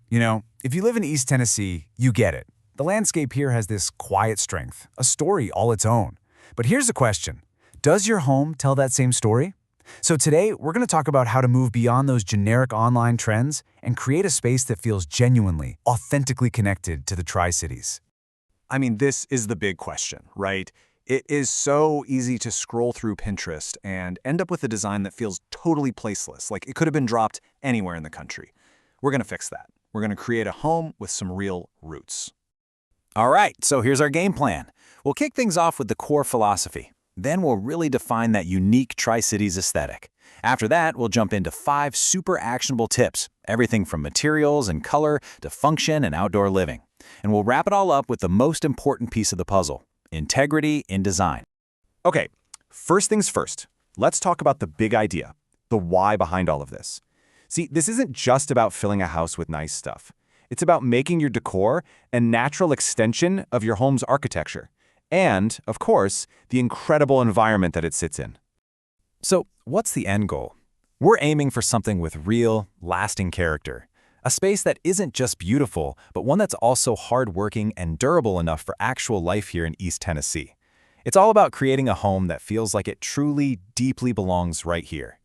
If you live in East Tennessee, you get it. The landscape here has this quiet strength, a story all its own. But here's the question. Does your home tell that same story? So today, we're going to talk about how to move beyond those generic online trends and create a space that feels genuinely, authentically connected to the Tri-Cities. I mean, this is the big question, right? It is so easy to scroll through Pinterest and end up with a design that feels totally placeless, like it could have been dropped anywhere in the country. We're going to fix that. We're going to create a home with some real roots. All right, so here's our game plan. We'll kick things off with the core philosophy. Then we'll really define that unique Tri-Cities aesthetic. After that, we'll jump into 5 super actionable tips, everything from materials and color to function and outdoor living. And we'll wrap it all up with the most important piece of the puzzle, integrity in design. Okay, first things first. Let's talk about the big idea, the why behind all of this. See, this isn't just about filling a house with nice stuff. It's about making your decor a natural extension of your home's architecture. And, of course, the incredible environment that it sits in. So, what's the end goal? We're aiming for something with real, lasting character. A space that isn't just beautiful, but one that's also hardworking and durable enough for actual life here in East Tennessee. It's all about creating a home that feels like it truly, deeply belongs right here.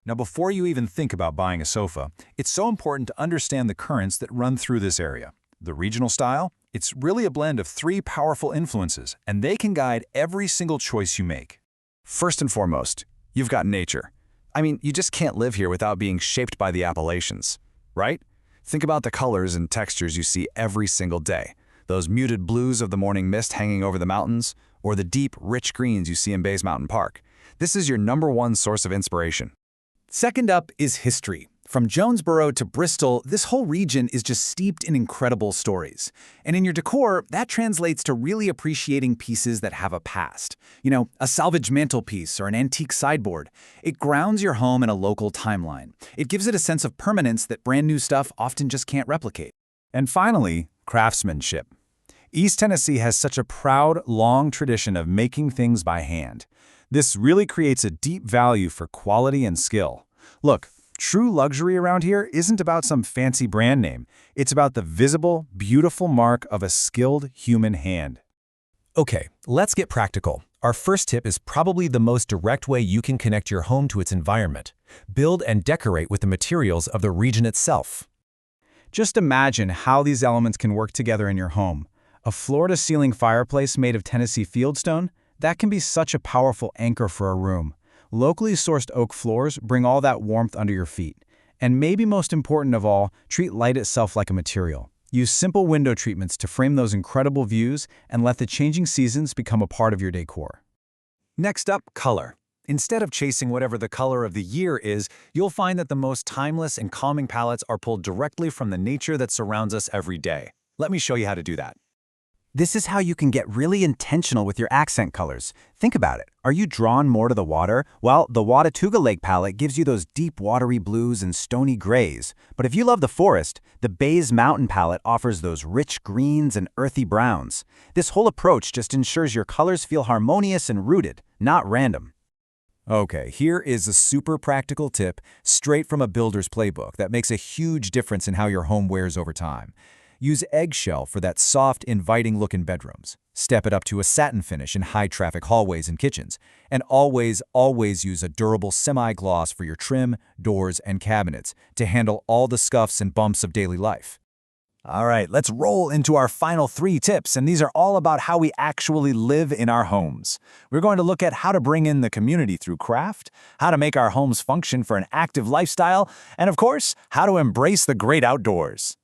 Now, before you even think about buying a sofa, it's so important to understand the currents that run through this area. The regional style? It's really a blend of 3 powerful influences, and they can guide every single choice you make. First and foremost, you've got nature. I mean, you just can't live here without being shaped by the Appalachians, right? Think about the colors and textures you see every single day. Those muted blues of the morning mist hanging over the mountains, or the deep, rich greens you see in Bays Mountain Park. This is your #1 source of inspiration. Second up is history. From Jonesboro to Bristol, this whole region is just steeped in incredible stories. And in your decor, that translates to really appreciating pieces that have a past. A salvaged mantelpiece or an antique sideboard. It grounds your home in a local timeline. It gives it a sense of permanence that brand new stuff often just can't replicate. And finally, craftsmanship. East Tennessee has such a proud, long tradition of making things by hand. This really creates a deep value for quality and skill. Look, true luxury around here isn't about some fancy brand name. It's about the visible, beautiful mark of a skilled human hand. Okay, let's get practical. Our first tip is probably the most direct way you can connect your home to its environment. Build and decorate with the materials of the region itself. Just imagine how these elements can work together in your home. A floor-to-ceiling fireplace made of Tennessee fieldstone? That can be such a powerful anchor for a room. Locally sourced oak floors bring all that warmth under your feet. And maybe most important of all, treat light itself like a material. Use simple window treatments to frame those incredible views and let the changing seasons become a part of your decor. Next up, color. Instead of chasing whatever the color of the year is, you'll find that the most timeless and calming palettes are pulled directly from the nature that surrounds us every day. Let me show you how to do that. This is how you can get really intentional with your accent colors. Think about it. Are you drawn more to the water? Well, the Watauga Lake palette gives you those deep watery blues and stony grays. But if you love the forest, the Bays Mountain palette offers those rich greens and earthy browns. This whole approach just ensures your colors feel harmonious and rooted, not random. Okay, here is a super practical tip straight from a builder's playbook that makes a huge difference in how your home wears over time. Use eggshell for that soft, inviting look in bedrooms. Step it up to a satin finish in high-traffic hallways and kitchens. And always use a durable semi-gloss for your trim, doors, and cabinets to handle all the scuffs and bumps of daily life. All right, let's roll into our final 3 tips, and these are all about how we actually live in our homes. We're going to look at how to bring in the community through craft, how to make our homes function for an active lifestyle, and of course, how to embrace the great outdoors.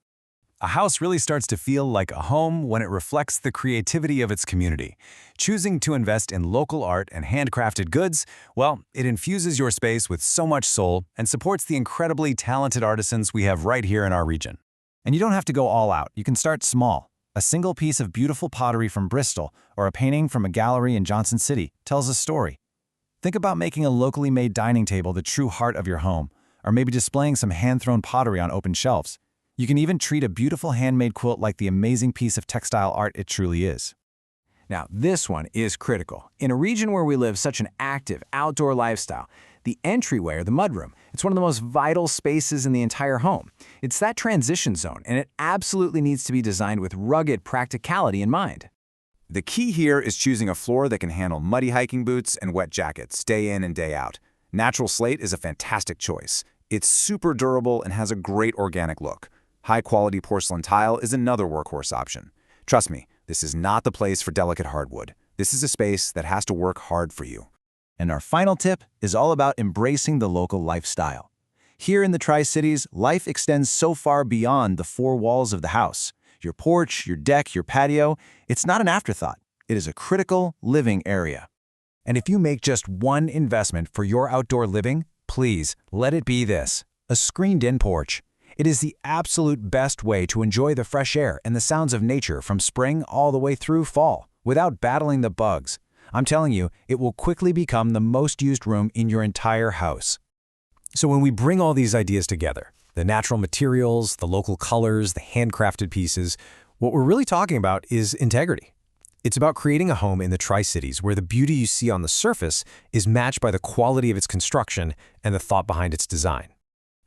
A house really starts to feel like a home when it reflects the creativity of its community. Choosing to invest in local art and handcrafted goods, well, it infuses your space with so much soul and supports the incredibly talented artisans we have right here in our region. And you don't have to go all out. You can start small. A single piece of beautiful pottery from Bristol or a painting from a gallery in Johnson City tells a story. Think about making a locally made dining table the true heart of your home, or maybe displaying some hand-thrown pottery on open shelves. You can even treat a beautiful handmade quilt like the amazing piece of textile art it truly is. Now, this one is critical. In a region where we live such an active, outdoor lifestyle, the entryway or the mudroom. It's one of the most vital spaces in the entire home. It's that transition zone, and it absolutely needs to be designed with rugged practicality in mind. The key here is choosing a floor that can handle muddy hiking boots and wet jackets day in and day out. Natural slate is a fantastic choice. It's super durable and has a great organic look. High-quality porcelain tile is another workhorse option. Trust me, this is not the place for delicate hardwood. This is a space that has to work hard for you. And our final tip is all about embracing the local lifestyle. Here in the Tri-Cities, life extends so far beyond the four walls of the house. Your porch, your deck, your patio, it's not an afterthought. It is a critical living area. And if you make just one investment for your outdoor living, please let it be this: a screened-in porch. It is the absolute best way to enjoy the fresh air and the sounds of nature from spring all the way through fall, without battling the bugs. I'm telling you, it will quickly become the most used room in your entire house. So when we bring all these ideas together, the natural materials, the local colors, the handcrafted pieces, what we're really talking about is integrity. It's about creating a home in the Tri-Cities where the beauty you see on the surface is matched by the quality of its construction and the thought behind its design.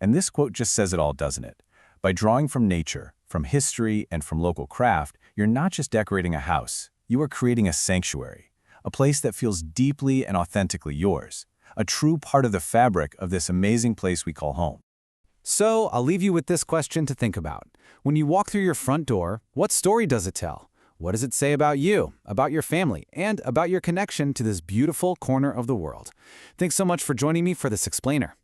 And this quote just says it all, doesn't it? By drawing from nature, from history, and from local craft, you're not just decorating a house, you are creating a sanctuary, a place that feels deeply and authentically yours, a true part of the fabric of this amazing place we call home. So, I'll leave you with this question to think about. When you walk through your front door, what story does it tell? What does it say about you, about your family, and about your connection to this beautiful corner of the world? Thanks so much for joining me for this explainer.